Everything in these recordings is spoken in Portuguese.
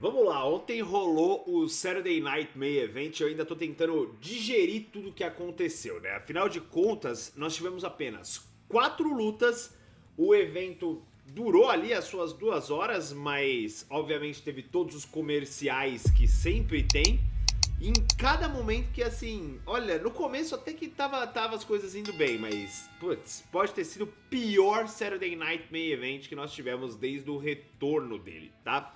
Vamos lá, ontem rolou o Saturday Night Main Event, eu ainda tô tentando digerir tudo o que aconteceu, né? Afinal de contas, nós tivemos apenas 4 lutas, o evento durou ali as suas 2 horas, mas obviamente teve todos os comerciais que sempre tem. E em cada momento que assim, olha, no começo até que tava as coisas indo bem, mas putz, pode ter sido o pior Saturday Night Main Event que nós tivemos desde o retorno dele, tá?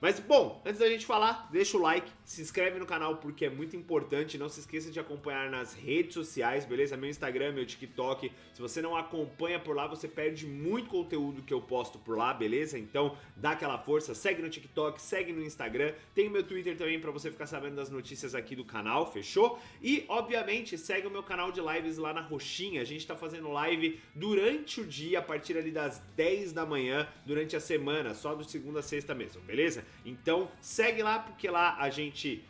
Mas bom, antes da gente falar, deixa o like, se inscreve no canal porque é muito importante, não se esqueça de acompanhar nas redes sociais, beleza? Meu Instagram, meu TikTok, se você não acompanha por lá, você perde muito conteúdo que eu posto por lá, beleza? Então dá aquela força, segue no TikTok, segue no Instagram, tem o meu Twitter também pra você ficar sabendo das notícias aqui do canal, fechou? E obviamente segue o meu canal de lives lá na Roxinha, a gente tá fazendo live durante o dia, a partir ali das 10 da manhã, durante a semana, só do segunda a sexta mesmo, beleza? Então segue lá porque lá a gente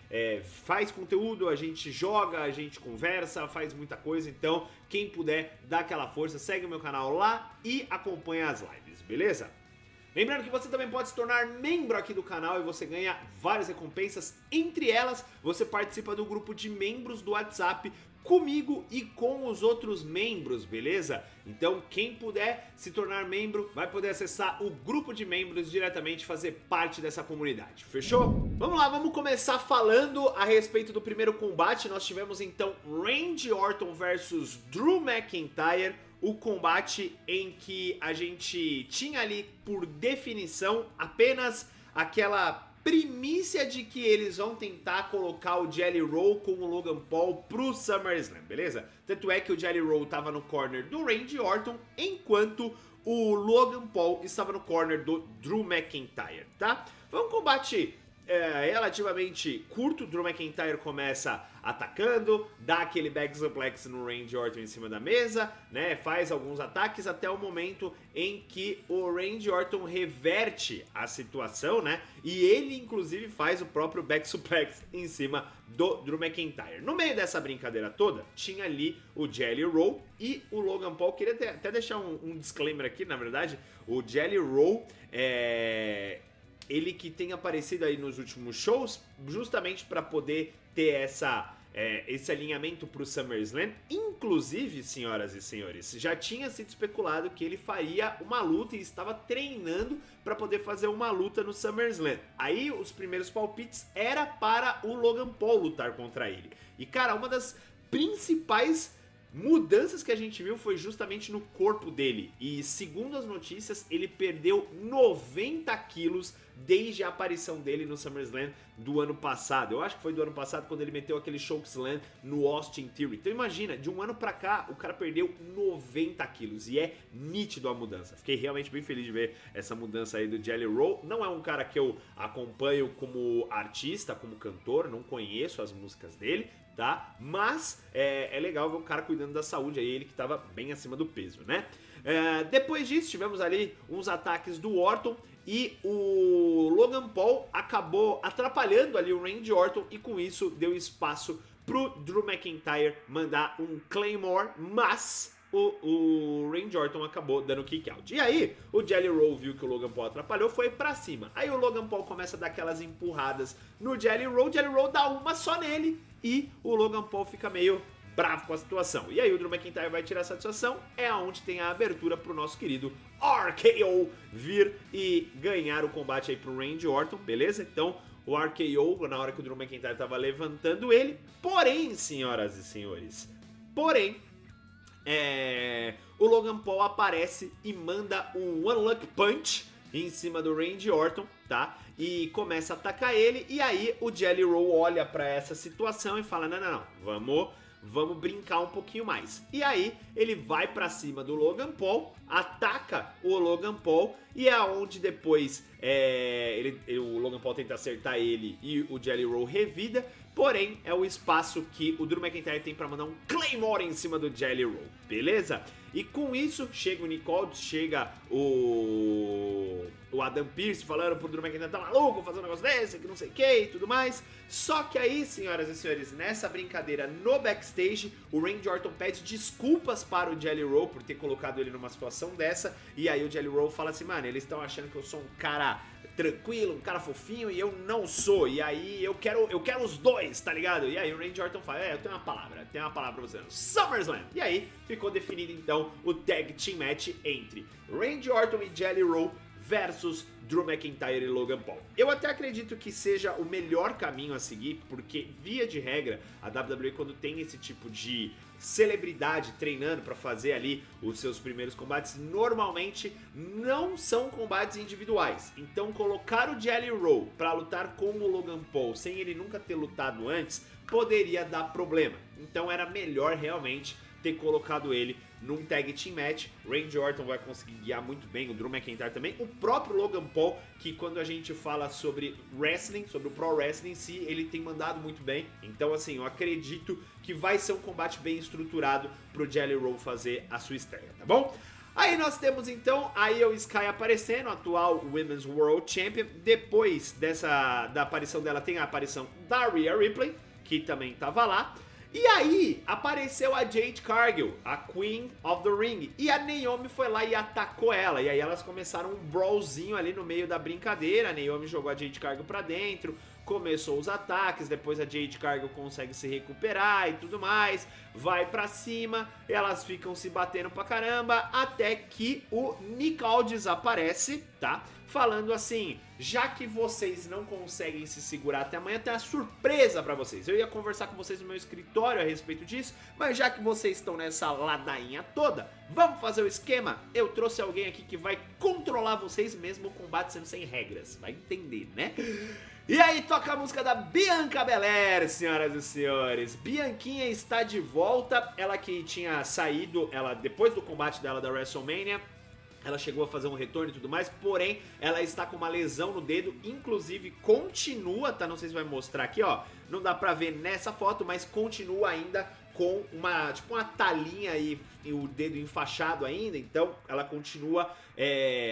faz conteúdo, a gente joga, a gente conversa, faz muita coisa. Então quem puder dá aquela força, segue o meu canal lá e acompanha as lives, beleza? Lembrando que você também pode se tornar membro aqui do canal e você ganha várias recompensas. Entre elas, você participa do grupo de membros do WhatsApp comigo e com os outros membros, beleza? Então quem puder se tornar membro vai poder acessar o grupo de membros diretamente, fazer parte dessa comunidade, fechou? Vamos lá, vamos começar falando a respeito do primeiro combate. Nós tivemos então Randy Orton versus Drew McIntyre, o combate em que a gente tinha ali por definição apenas aquela primícia de que eles vão tentar colocar o Jelly Roll com o Logan Paul pro SummerSlam, beleza? Tanto é que o Jelly Roll tava no corner do Randy Orton, enquanto o Logan Paul estava no corner do Drew McIntyre, tá? Foi um combate relativamente curto. Drew McIntyre começa atacando, dá aquele back suplex no Randy Orton em cima da mesa, né? Faz alguns ataques até o momento em que o Randy Orton reverte a situação, né? E ele inclusive faz o próprio back suplex em cima do Drew McIntyre. No meio dessa brincadeira toda, tinha ali o Jelly Roll e o Logan Paul. Queria até deixar um disclaimer aqui, na verdade, o Jelly Roll ele que tem aparecido aí nos últimos shows, justamente para poder ter esse alinhamento para o SummerSlam. Inclusive, senhoras e senhores, já tinha sido especulado que ele faria uma luta e estava treinando para poder fazer uma luta no SummerSlam. Aí os primeiros palpites era para o Logan Paul lutar contra ele. E cara, uma das principais mudanças que a gente viu foi justamente no corpo dele. E segundo as notícias, ele perdeu 90 quilos desde a aparição dele no SummerSlam do ano passado. Eu acho que foi do ano passado, quando ele meteu aquele chokeslam no Austin Theory. Então imagina, de um ano pra cá, o cara perdeu 90 quilos. E é nítido a mudança. Fiquei realmente bem feliz de ver essa mudança aí do Jelly Roll. Não é um cara que eu acompanho como artista, como cantor, não conheço as músicas dele, tá? Mas é legal ver o cara cuidando da saúde aí, ele que tava bem acima do peso, né? Depois disso, tivemos ali uns ataques do Orton e o Logan Paul acabou atrapalhando ali o Randy Orton e com isso deu espaço pro Drew McIntyre mandar um Claymore, mas o Randy Orton acabou dando kick out. E aí, o Jelly Roll viu que o Logan Paul atrapalhou, foi pra cima. Aí o Logan Paul começa a dar aquelas empurradas no Jelly Roll dá uma só nele e o Logan Paul fica meio bravo com a situação. E aí o Drew McIntyre vai tirar essa situação, é onde tem a abertura pro nosso querido RKO vir e ganhar o combate aí pro Randy Orton, beleza? Então o RKO, na hora que o Drew McIntyre tava levantando ele, porém, senhoras e senhores, o Logan Paul aparece e manda um One Luck Punch em cima do Randy Orton, tá? E começa a atacar ele, e aí o Jelly Roll olha pra essa situação e fala, não, vamos brincar um pouquinho mais. E aí ele vai pra cima do Logan Paul, ataca o Logan Paul, e é onde depois o Logan Paul tenta acertar ele e o Jelly Roll revida, porém é o espaço que o Drew McIntyre tem pra mandar um Claymore em cima do Jelly Roll, beleza? E com isso chega o Nick Aldis, chega o o Adam Pearce falando pro Drew McIntyre, tá maluco fazer um negócio desse, que não sei o que e tudo mais. Só que aí, senhoras e senhores, nessa brincadeira no backstage, o Randy Orton pede desculpas para o Jelly Roll por ter colocado ele numa situação dessa, e aí o Jelly Roll fala assim, mano, eles estão achando que eu sou um cara tranquilo, um cara fofinho, e eu não sou, e aí eu quero os dois, tá ligado? E aí o Randy Orton fala, eu tenho uma palavra pra você, no SummerSlam. E aí ficou definido então o Tag Team Match entre Randy Orton e Jelly Roll versus Drew McIntyre e Logan Paul. Eu até acredito que seja o melhor caminho a seguir, porque via de regra, a WWE quando tem esse tipo de celebridade treinando pra fazer ali os seus primeiros combates, normalmente não são combates individuais. Então colocar o Jelly Roll pra lutar com o Logan Paul, sem ele nunca ter lutado antes, poderia dar problema. Então era melhor realmente ter colocado ele num Tag Team Match. Randy Orton vai conseguir guiar muito bem, o Drew McIntyre também, o próprio Logan Paul, que quando a gente fala sobre wrestling, sobre o Pro Wrestling em si, ele tem mandado muito bem. Então assim, eu acredito que vai ser um combate bem estruturado pro Jelly Roll fazer a sua estreia, tá bom? Aí nós temos então a Io Sky aparecendo, atual Women's World Champion. Depois da aparição dela tem a aparição da Rhea Ripley, que também tava lá. E aí, apareceu a Jade Cargill, a Queen of the Ring, e a Naomi foi lá e atacou ela, e aí elas começaram um brawlzinho ali no meio da brincadeira, a Naomi jogou a Jade Cargill pra dentro, começou os ataques, depois a Jade Cargill consegue se recuperar e tudo mais, vai pra cima, elas ficam se batendo pra caramba, até que o Nick Aldis aparece, tá? Falando assim, já que vocês não conseguem se segurar até amanhã, tem uma surpresa pra vocês. Eu ia conversar com vocês no meu escritório a respeito disso, mas já que vocês estão nessa ladainha toda, vamos fazer o esquema? Eu trouxe alguém aqui que vai controlar vocês mesmo o combate sendo sem regras, vai entender, né? E aí toca a música da Bianca Belair, senhoras e senhores. Bianquinha está de volta, ela que tinha saído, ela depois do combate dela da WrestleMania, ela chegou a fazer um retorno e tudo mais, porém, ela está com uma lesão no dedo, inclusive continua, tá? Não sei se vai mostrar aqui, ó, não dá pra ver nessa foto, mas continua ainda com uma, tipo uma talinha e o dedo enfaixado ainda, então ela continua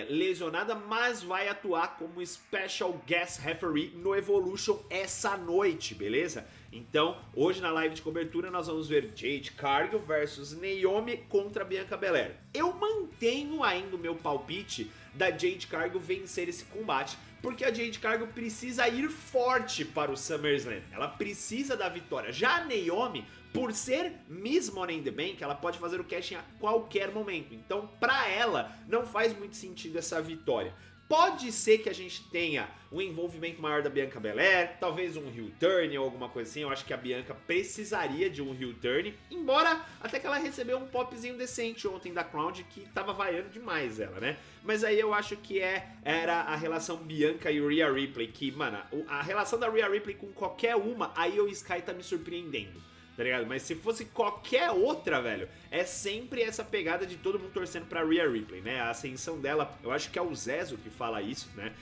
lesionada, mas vai atuar como Special Guest Referee no Evolution essa noite, beleza? Então, hoje na live de cobertura nós vamos ver Jade Cargill versus Naomi contra Bianca Belair. Eu mantenho ainda o meu palpite da Jade Cargill vencer esse combate, porque a Jade Cargill precisa ir forte para o SummerSlam, ela precisa da vitória. Já a Naomi, por ser Miss Money in the Bank, ela pode fazer o cash a qualquer momento, então pra ela não faz muito sentido essa vitória. Pode ser que a gente tenha um envolvimento maior da Bianca Belair, talvez um heel turn ou alguma coisa assim. Eu acho que a Bianca precisaria de um heel turn, embora até que ela recebeu um popzinho decente ontem da Crown, que tava vaiando demais ela, né? Mas aí eu acho que era a relação Bianca e Rhea Ripley, que, mano, a relação da Rhea Ripley com qualquer uma, aí o Sky tá me surpreendendo. Tá ligado? Mas se fosse qualquer outra, velho, é sempre essa pegada de todo mundo torcendo pra Rhea Ripley, né? A ascensão dela, eu acho que é o Zezo que fala isso, né?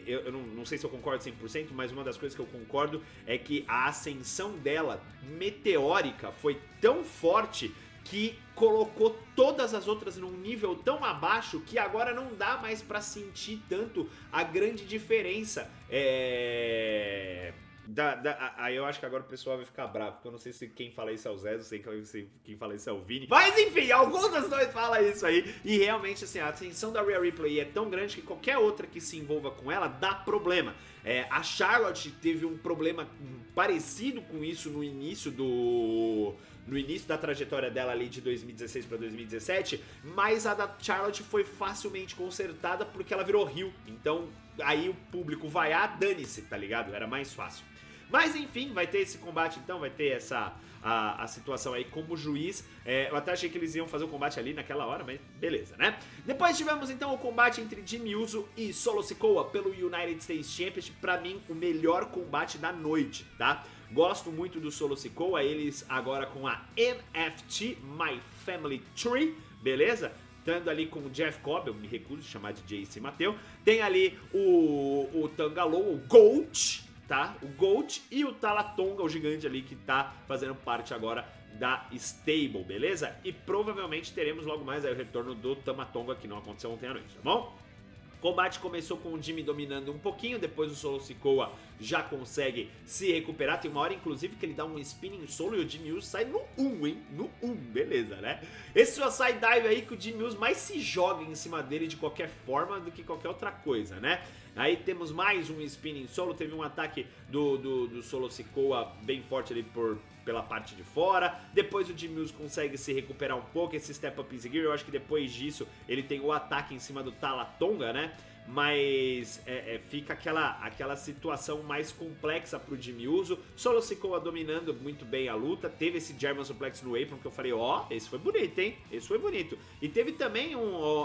Eu não sei se eu concordo 100%, mas uma das coisas que eu concordo é que a ascensão dela, meteórica, foi tão forte que colocou todas as outras num nível tão abaixo que agora não dá mais pra sentir tanto a grande diferença. Aí eu acho que agora o pessoal vai ficar bravo, porque eu não sei se quem fala isso é o Zé, não sei quem fala isso é o Vini. Mas enfim, algum dos dois fala isso aí. E realmente, assim, a ascensão da Rhea Ripley é tão grande que qualquer outra que se envolva com ela dá problema. A Charlotte teve um problema parecido com isso no início da trajetória dela ali de 2016 para 2017, mas a da Charlotte foi facilmente consertada porque ela virou heel. Então aí o público vai, dane-se, tá ligado? Era mais fácil. Mas enfim, vai ter esse combate então, vai ter a situação aí como juiz. Eu até achei que eles iam fazer o combate ali naquela hora, mas beleza, né? Depois tivemos então o combate entre Jimmy Uso e Solo Sikoa pelo United States Championship. Pra mim, o melhor combate da noite, tá? Gosto muito do Solo Sikoa, eles agora com a MFT, My Family Tree, beleza? Estando ali com o Jeff Cobb, eu me recuso de chamar de JC Mateu. Tem ali o Tangaloa, o Goat, tá? O Goat e o Talatonga, o gigante ali que tá fazendo parte agora da Stable, beleza? E provavelmente teremos logo mais aí o retorno do Tamatonga, que não aconteceu ontem à noite, tá bom? O combate começou com o Jimmy dominando um pouquinho, depois o Solo Sikoa já consegue se recuperar. Tem uma hora, inclusive, que ele dá um spinning solo e o Jimmy Uso sai no 1, hein? No 1, beleza, né? Esse suicide dive aí que o Jimmy Uso mais se joga em cima dele de qualquer forma do que qualquer outra coisa, né? Aí temos mais um spinning solo, teve um ataque do Solo Sikoa bem forte ali pela parte de fora. Depois o Jimmy Uso consegue se recuperar um pouco, esse step up easy gear. Eu acho que depois disso ele tem o ataque em cima do Tala Tonga, né? Mas fica aquela situação mais complexa pro Jimmy Uso. Solo Sikoa dominando muito bem a luta. Teve esse German Suplex no apron que eu falei, ó, esse foi bonito, hein? Esse foi bonito. E teve também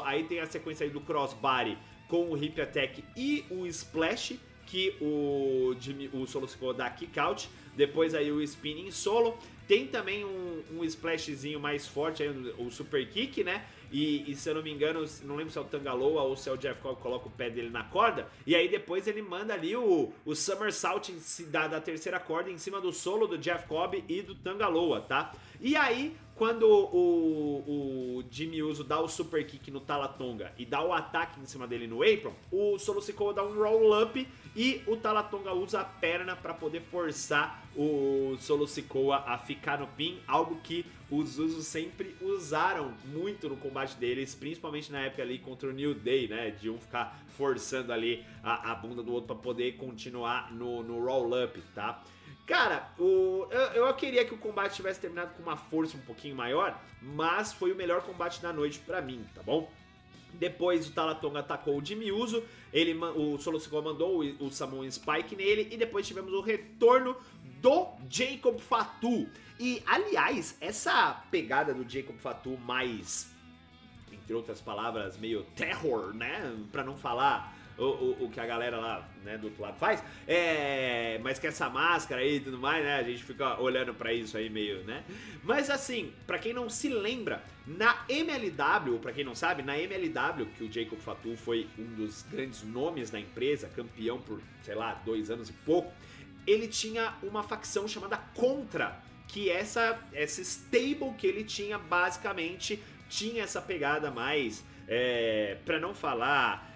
aí tem a sequência aí do crossbody com o Hip Attack e o Splash, que o Solo Sikoa dá kick out. Depois aí o spinning solo. Tem também um splashzinho mais forte, aí, o super kick, né? E se eu não me engano, não lembro se é o Tangaloa ou se é o Jeff Cobb que coloca o pé dele na corda. E aí depois ele manda ali o Somersault da terceira corda em cima do solo do Jeff Cobb e do Tangaloa, tá? E aí, quando o Jimmy Uso dá o super kick no Tala Tonga e dá o ataque em cima dele no apron, o Solo Sikoa dá um roll-up e o Tala Tonga usa a perna para poder forçar o Solo Sikoa a ficar no pin, algo que os Usos sempre usaram muito no combate deles, principalmente na época ali contra o New Day, né, de um ficar forçando ali a bunda do outro para poder continuar no roll-up, tá? Cara, eu queria que o combate tivesse terminado com uma força um pouquinho maior, mas foi o melhor combate da noite pra mim, tá bom? Depois o Tala Tonga atacou o Jimmy Uso, o Solo Sikoa mandou o Samoan Spike nele e depois tivemos o retorno do Jacob Fatu. E, aliás, essa pegada do Jacob Fatu mais, entre outras palavras, meio terror, né? Pra não falar o que a galera lá, né, do outro lado faz, mas que essa máscara aí e tudo mais, né, a gente fica olhando pra isso aí meio, né, mas assim, pra quem não se lembra, na MLW, pra quem não sabe, na MLW, que o Jacob Fatu foi um dos grandes nomes da empresa, campeão por, sei lá, 2 anos e pouco, ele tinha uma facção chamada Contra, que essa stable que ele tinha, basicamente, tinha essa pegada mais, pra não falar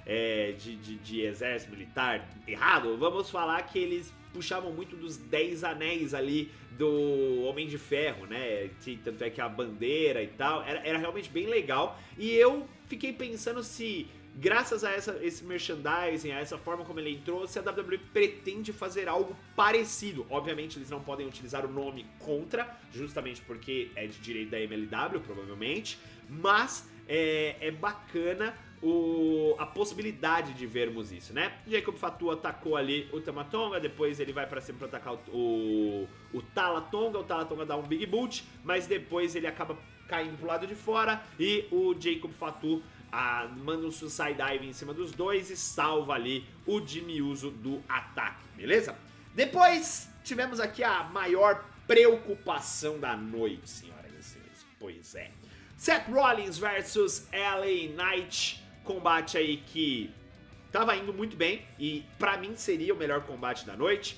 de exército militar errado, vamos falar que eles puxavam muito dos 10 anéis ali do Homem de Ferro, né? Tanto é que a bandeira e tal, era realmente bem legal. E eu fiquei pensando se, graças a esse merchandising, a essa forma como ele entrou, se a WWE pretende fazer algo parecido. Obviamente eles não podem utilizar o nome Contra, justamente porque é de direito da MLW, provavelmente, mas é bacana a possibilidade de vermos isso, né? Jacob Fatu atacou ali o Tama Tonga, depois ele vai pra cima pra atacar o Tala Tonga dá um Big Boot, mas depois ele acaba caindo pro lado de fora e o Jacob Fatu manda um Suicide Dive em cima dos dois e salva ali o Jimmy Uso do ataque, beleza? Depois tivemos aqui a maior preocupação da noite, senhoras e senhores, pois é. Seth Rollins versus LA Knight, combate aí que tava indo muito bem e pra mim seria o melhor combate da noite.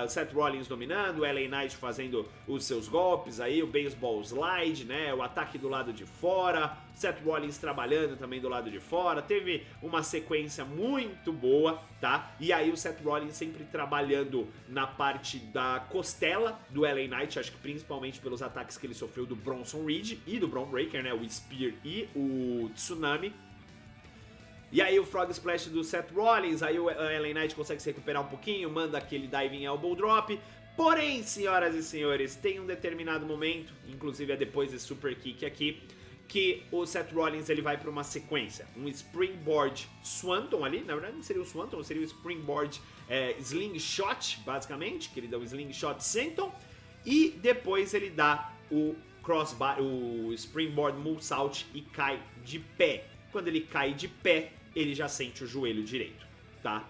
Seth Rollins dominando, LA Knight fazendo os seus golpes aí, o baseball slide, né, o ataque do lado de fora, Seth Rollins trabalhando também do lado de fora, teve uma sequência muito boa, tá? E aí o Seth Rollins sempre trabalhando na parte da costela do LA Knight, acho que principalmente pelos ataques que ele sofreu do Bronson Reed e do Braun Breaker, né, o Spear e o Tsunami. E aí o Frog Splash do Seth Rollins, aí o LA Knight consegue se recuperar um pouquinho, manda aquele Diving Elbow Drop. Porém, senhoras e senhores, tem um determinado momento, inclusive é depois desse Super Kick aqui, que o Seth Rollins ele vai para uma sequência. Um Springboard Swanton ali, na verdade não seria o Swanton, seria o Springboard Slingshot, basicamente, que ele dá o Slingshot Senton. E depois ele dá o Springboard Moonsault e cai de pé. Quando ele cai de pé, ele já sente o joelho direito, tá?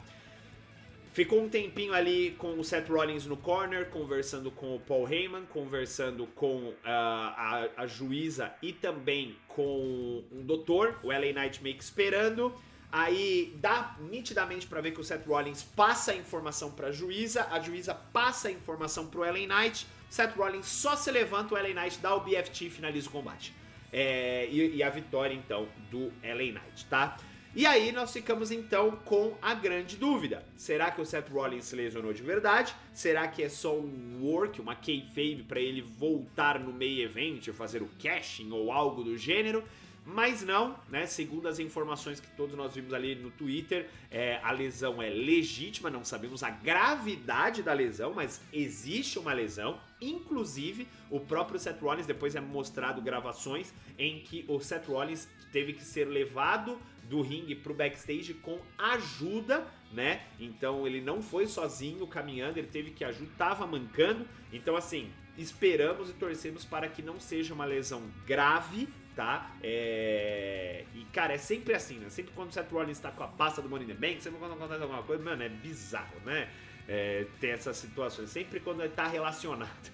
Ficou um tempinho ali com o Seth Rollins no corner, conversando com o Paul Heyman, conversando com a juíza e também com um doutor, o LA Knight meio que esperando. Aí dá nitidamente pra ver que o Seth Rollins passa a informação pra juíza, a juíza passa a informação pro LA Knight, Seth Rollins só se levanta, o LA Knight dá o BFT e finaliza o combate. E a vitória, então, do LA Knight, tá? E aí nós ficamos então com a grande dúvida. Será que o Seth Rollins se lesionou de verdade? Será que é só um work, uma kayfabe para ele voltar no main event, fazer o cashing ou algo do gênero? Mas não, né? Segundo as informações que todos nós vimos ali no Twitter, a lesão é legítima, não sabemos a gravidade da lesão, mas existe uma lesão. Inclusive, o próprio Seth Rollins, depois é mostrado gravações em que o Seth Rollins teve que ser levado do ringue pro backstage com ajuda, né? Então ele não foi sozinho caminhando, ele teve que ajuda, tava mancando. Então assim, esperamos e torcemos para que não seja uma lesão grave, tá? E cara, é sempre assim, né? Sempre quando o Seth Rollins tá com a pasta do Money in the Bank, sempre quando acontece alguma coisa, mano, é bizarro, né? Ter essas situações, sempre quando ele tá relacionado.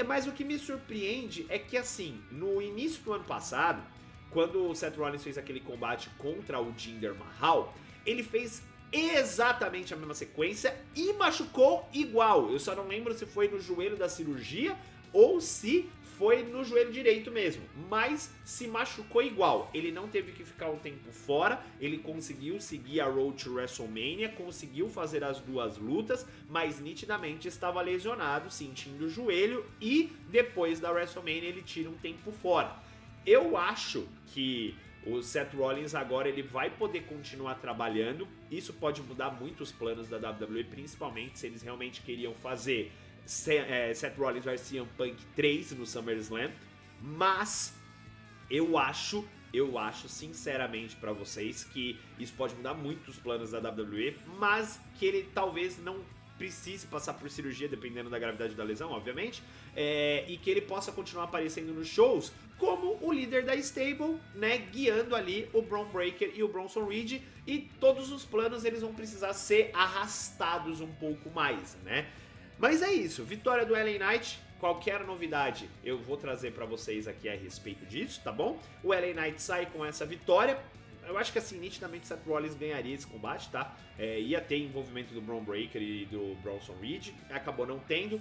Mas o que me surpreende é que assim, no início do ano passado, quando o Seth Rollins fez aquele combate contra o Jinder Mahal, ele fez exatamente a mesma sequência e machucou igual. Eu só não lembro se foi no joelho da cirurgia ou se foi no joelho direito mesmo, mas se machucou igual. Ele não teve que ficar um tempo fora, ele conseguiu seguir a Road to WrestleMania, conseguiu fazer as duas lutas, mas nitidamente estava lesionado, sentindo o joelho, e depois da WrestleMania ele tira um tempo fora. Eu acho que o Seth Rollins agora ele vai poder continuar trabalhando. Isso pode mudar muito os planos da WWE, principalmente se eles realmente queriam fazer Seth Rollins vs CM Punk 3 no SummerSlam. Mas eu acho sinceramente pra vocês que isso pode mudar muito os planos da WWE, mas que ele talvez não precise passar por cirurgia, dependendo da gravidade da lesão, obviamente, e que ele possa continuar aparecendo nos shows como o líder da stable, né, guiando ali o Bron Breakker e o Bronson Reed, e todos os planos eles vão precisar ser arrastados um pouco mais, né? Mas é isso, vitória do LA Knight. Qualquer novidade eu vou trazer pra vocês aqui a respeito disso, tá bom? O LA Knight sai com essa vitória. Eu acho que assim, nitidamente Seth Rollins ganharia esse combate, tá? Ia ter envolvimento do Bron Breakker e do Bronson Reed, acabou não tendo.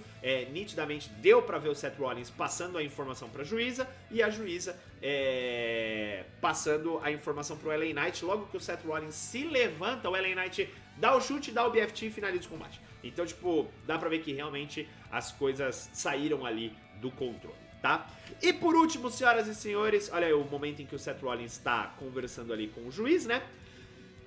Nitidamente deu pra ver o Seth Rollins passando a informação pra juíza, e a juíza passando a informação pro LA Knight. Logo que o Seth Rollins se levanta, o LA Knight dá o chute, dá o BFT e finaliza o combate. Então, tipo, dá pra ver que realmente as coisas saíram ali do controle, tá? E por último, senhoras e senhores, olha aí o momento em que o Seth Rollins está conversando ali com o juiz, né?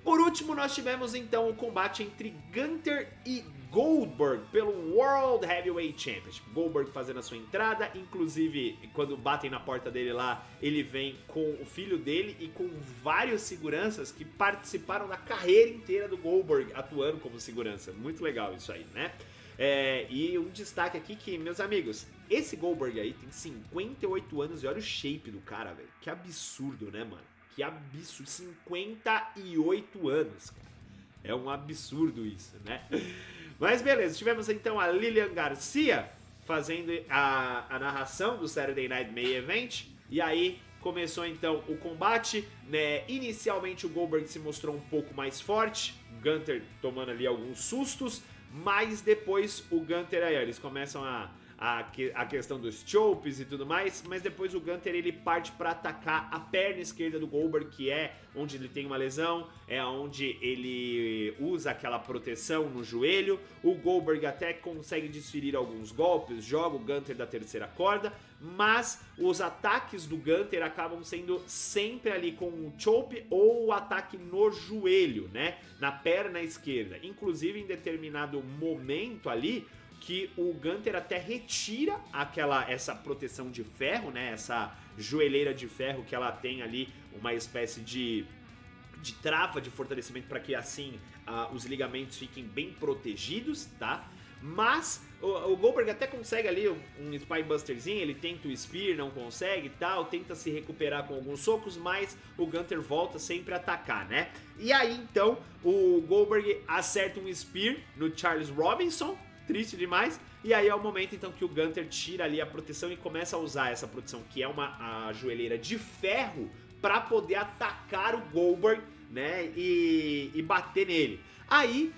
Por último, nós tivemos então o combate entre Gunther e Goldberg pelo World Heavyweight Championship. Goldberg fazendo a sua entrada, inclusive quando batem na porta dele lá, ele vem com o filho dele e com vários seguranças que participaram da carreira inteira do Goldberg atuando como segurança. Muito legal isso aí, né? E um destaque aqui que, meus amigos, esse Goldberg aí tem 58 anos e olha o shape do cara, velho. Que absurdo, né, mano? Que absurdo. 58 anos, cara. É um absurdo isso, né? Mas beleza, tivemos então a Lilian Garcia fazendo a narração do Saturday Night Main Event. E aí começou então o combate, né? Inicialmente o Goldberg se mostrou um pouco mais forte, o Gunther tomando ali alguns sustos, mas depois o Gunther aí, eles começam a questão dos chopes e tudo mais, mas depois o Gunther ele parte para atacar a perna esquerda do Goldberg, que é onde ele tem uma lesão, é onde ele usa aquela proteção no joelho. O Goldberg até consegue desferir alguns golpes, joga o Gunther da terceira corda, mas os ataques do Gunther acabam sendo sempre ali com o chope ou o ataque no joelho, né, na perna esquerda. Inclusive em determinado momento ali, que o Gunther até retira essa proteção de ferro, né? Essa joelheira de ferro que ela tem ali, uma espécie de trava de fortalecimento para que assim os ligamentos fiquem bem protegidos, tá? Mas o Goldberg até consegue ali um Spinebusterzinho, ele tenta o Spear, não consegue e tal, tenta se recuperar com alguns socos, mas o Gunther volta sempre a atacar, né? E aí então o Goldberg acerta um Spear no Charles Robinson, triste demais, e aí é o momento então que o Gunther tira ali a proteção e começa a usar essa proteção, que é a joelheira de ferro, para poder atacar o Goldberg, né, e bater nele. Aí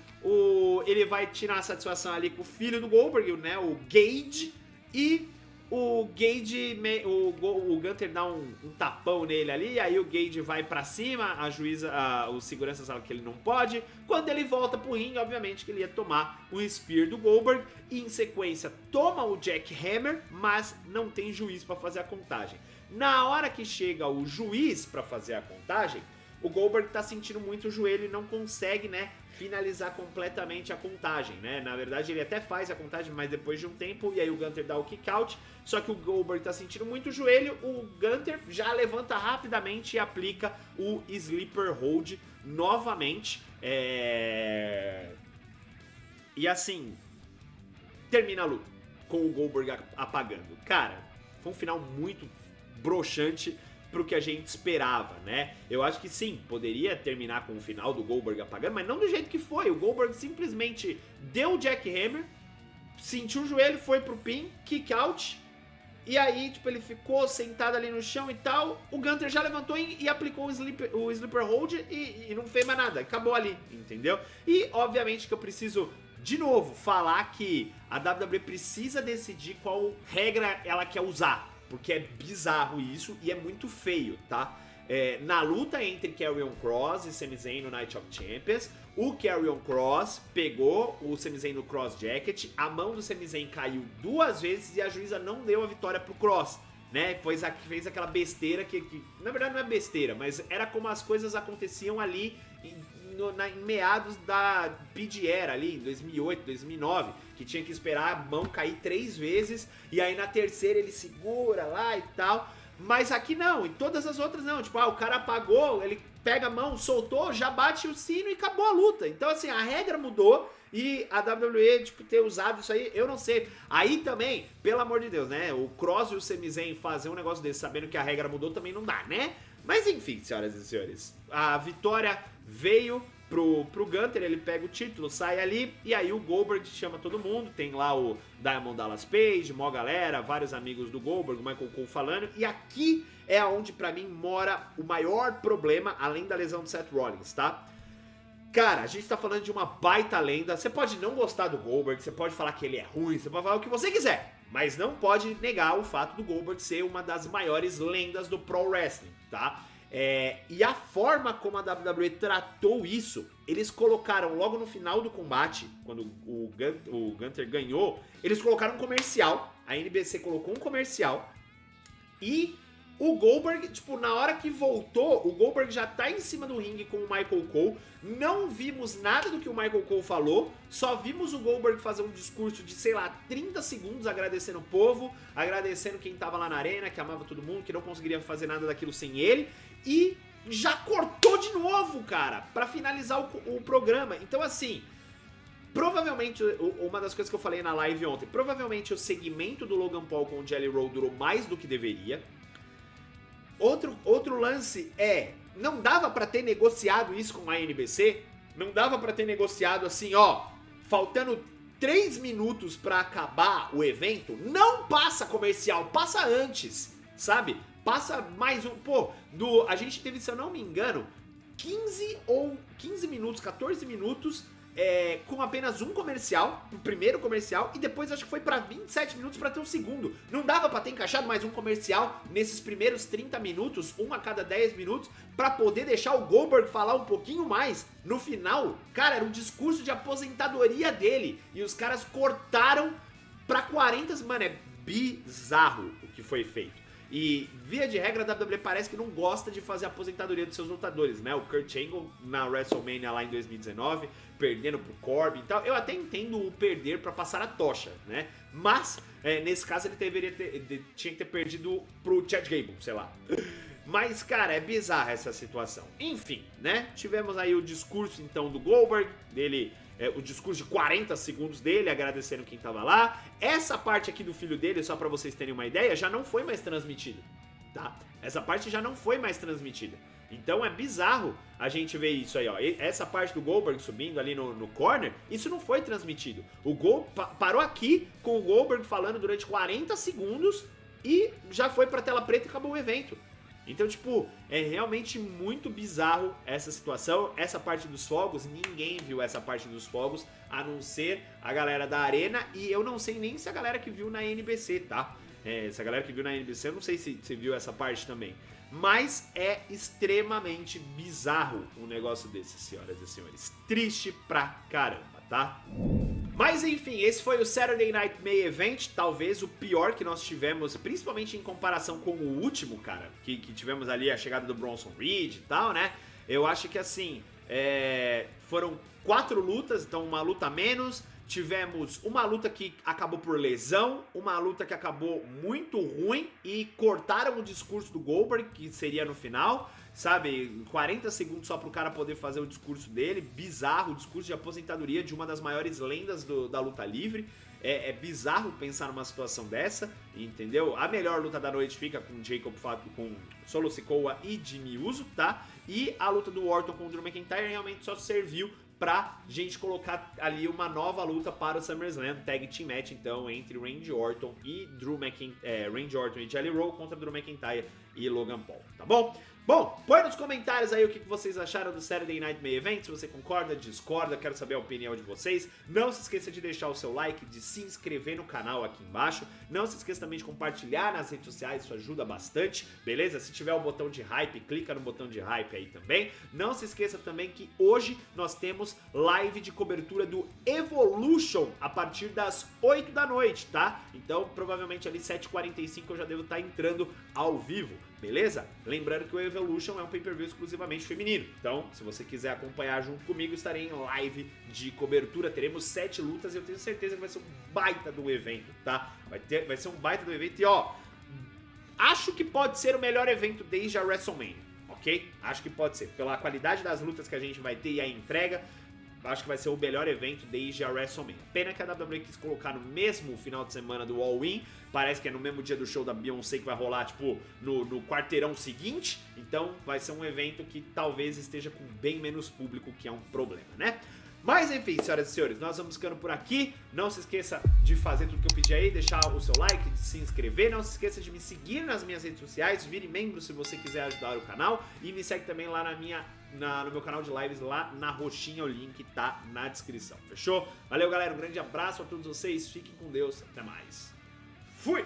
ele vai tirar a satisfação ali com o filho do Goldberg, né, o Gage, e o Gage, o Gunther dá um tapão nele ali, aí o Gage vai pra cima, a juíza, os seguranças falam que ele não pode. Quando ele volta pro ringue, obviamente que ele ia tomar o Spear do Goldberg, e em sequência toma o Jackhammer, mas não tem juiz pra fazer a contagem. Na hora que chega o juiz pra fazer a contagem, o Goldberg tá sentindo muito o joelho e não consegue, né, finalizar completamente a contagem, né? Na verdade, ele até faz a contagem, mas depois de um tempo, e aí o Gunther dá o kick out, só que o Goldberg tá sentindo muito o joelho, o Gunther já levanta rapidamente e aplica o Sleeper Hold novamente, e assim, termina a luta, com o Goldberg apagando. Cara, foi um final muito broxante pro que a gente esperava, né? Eu acho que sim, poderia terminar com o final do Goldberg apagando, mas não do jeito que foi. O Goldberg simplesmente deu o jackhammer, sentiu o joelho, foi pro pin, kick out, e aí, tipo, ele ficou sentado ali no chão e tal. O Gunther já levantou e aplicou o sleeper hold e não fez mais nada, acabou ali, entendeu? E, obviamente, que eu preciso, de novo, falar que a WWE precisa decidir qual regra ela quer usar, porque é bizarro isso e é muito feio, tá? Na luta entre Karrion Kross e Sami Zayn no Night of Champions, o Karrion Kross pegou o Sami Zayn no Cross Jacket, a mão do Sami Zayn caiu 2 vezes e a juíza não deu a vitória pro Kross, né? Fez aquela besteira que na verdade não é besteira, mas era como as coisas aconteciam ali em meados da PG Era ali, em 2008, 2009, que tinha que esperar a mão cair 3 vezes, e aí na terceira ele segura lá e tal, mas aqui não, em todas as outras não, tipo, o cara apagou, ele pega a mão, soltou, já bate o sino e acabou a luta. Então assim, a regra mudou e a WWE, tipo, ter usado isso aí, eu não sei. Aí também, pelo amor de Deus, né, o Kross e o Sami Zayn fazer um negócio desse sabendo que a regra mudou também não dá, né? Mas enfim, senhoras e senhores, a vitória veio pro Gunther, ele pega o título, sai ali, e aí o Goldberg chama todo mundo, tem lá o Diamond Dallas Page, mó galera, vários amigos do Goldberg, o Michael Cole falando, e aqui é onde pra mim mora o maior problema, além da lesão do Seth Rollins, tá? Cara, a gente tá falando de uma baita lenda, você pode não gostar do Goldberg, você pode falar que ele é ruim, você pode falar o que você quiser, mas não pode negar o fato do Goldberg ser uma das maiores lendas do Pro Wrestling, tá? E a forma como a WWE tratou isso, eles colocaram logo no final do combate, quando o Gunther ganhou, eles colocaram um comercial, a NBC colocou um comercial, e o Goldberg, tipo, na hora que voltou, o Goldberg já tá em cima do ringue com o Michael Cole, não vimos nada do que o Michael Cole falou, só vimos o Goldberg fazer um discurso de, sei lá, 30 segundos agradecendo o povo, agradecendo quem tava lá na arena, que amava todo mundo, que não conseguiria fazer nada daquilo sem ele, e já cortou de novo, cara, pra finalizar o programa. Então, assim, provavelmente, uma das coisas que eu falei na live ontem, provavelmente o segmento do Logan Paul com o Jelly Roll durou mais do que deveria. Outro lance não dava pra ter negociado isso com a NBC, não dava pra ter negociado assim, ó, faltando 3 minutos pra acabar o evento, não passa comercial, passa antes, sabe? Passa mais um, a gente teve, se eu não me engano, 15 minutos, 14 minutos, com apenas um comercial, o primeiro comercial, e depois acho que foi pra 27 minutos pra ter o segundo. Não dava pra ter encaixado mais um comercial nesses primeiros 30 minutos, um a cada 10 minutos, pra poder deixar o Goldberg falar um pouquinho mais. No final, cara, era um discurso de aposentadoria dele, e os caras cortaram pra 40, mano, é bizarro o que foi feito. E, via de regra, a WWE parece que não gosta de fazer a aposentadoria dos seus lutadores, né? O Kurt Angle na WrestleMania lá em 2019, perdendo pro Corbin e tal. Eu até entendo o perder pra passar a tocha, né? Mas, nesse caso, ele tinha que ter perdido pro Chad Gable, sei lá. Mas, cara, é bizarra essa situação. Enfim, né? Tivemos aí o discurso, então, do Goldberg, dele... o discurso de 40 segundos dele, agradecendo quem tava lá. Essa parte aqui do filho dele, só pra vocês terem uma ideia, já não foi mais transmitida, tá? Essa parte já não foi mais transmitida. Então é bizarro a gente ver isso aí, ó. Essa parte do Goldberg subindo ali no corner, isso não foi transmitido. O parou aqui com o Goldberg falando durante 40 segundos e já foi pra tela preta e acabou o evento. Então, tipo, é realmente muito bizarro essa situação. Essa parte dos fogos, ninguém viu essa parte dos fogos, a não ser a galera da arena. E eu não sei nem se a galera que viu na NBC, tá? Essa galera que viu na NBC, eu não sei se você viu essa parte também. Mas é extremamente bizarro um negócio desse, senhoras e senhores. Triste pra caramba, tá? Mas enfim, esse foi o Saturday Night Main Event, talvez o pior que nós tivemos, principalmente em comparação com o último, cara, que tivemos ali a chegada do Bronson Reed e tal, né? Eu acho que assim, foram 4 lutas, então uma luta a menos. Tivemos uma luta que acabou por lesão, uma luta que acabou muito ruim e cortaram o discurso do Goldberg, que seria no final, sabe? 40 segundos só pro cara poder fazer o discurso dele, bizarro, o discurso de aposentadoria de uma das maiores lendas da luta livre. É bizarro pensar numa situação dessa, entendeu? A melhor luta da noite fica com Jacob Fatu, com Solo Sikoa e Jimmy Uso, tá? E a luta do Orton com o Drew McIntyre realmente só serviu pra gente colocar ali uma nova luta para o SummerSlam, Tag Team Match, então, entre Randy Orton e Randy Orton e Jelly Roll contra Drew McIntyre e Logan Paul, tá bom? Bom, põe nos comentários aí o que vocês acharam do Saturday Night Main Event, se você concorda, discorda, quero saber a opinião de vocês. Não se esqueça de deixar o seu like, de se inscrever no canal aqui embaixo. Não se esqueça também de compartilhar nas redes sociais, isso ajuda bastante, beleza? Se tiver o botão de hype, clica no botão de hype aí também. Não se esqueça também que hoje nós temos live de cobertura do Evolution a partir das 8 da noite, tá? Então, provavelmente ali 7h45 eu já devo estar entrando ao vivo. Beleza? Lembrando que o Evolution é um pay-per-view exclusivamente feminino. Então, se você quiser acompanhar junto comigo, estarei em live de cobertura. Teremos 7 lutas e eu tenho certeza que vai ser um baita do evento, tá? Vai ser um baita do evento e ó, acho que pode ser o melhor evento desde a WrestleMania, ok? Acho que pode ser. Pela qualidade das lutas que a gente vai ter e a entrega, acho que vai ser o melhor evento desde a WrestleMania. Pena que a WWE quis colocar no mesmo final de semana do All-In. Parece que é no mesmo dia do show da Beyoncé que vai rolar, tipo, no quarteirão seguinte. Então vai ser um evento que talvez esteja com bem menos público, que é um problema, né? Mas enfim, senhoras e senhores, nós vamos ficando por aqui. Não se esqueça de fazer tudo que eu pedi aí, deixar o seu like, de se inscrever. Não se esqueça de me seguir nas minhas redes sociais, vire membro se você quiser ajudar o canal. E me segue também lá no meu canal de lives, lá na roxinha, o link tá na descrição, fechou? Valeu, galera, um grande abraço a todos vocês, fiquem com Deus, até mais. Fui!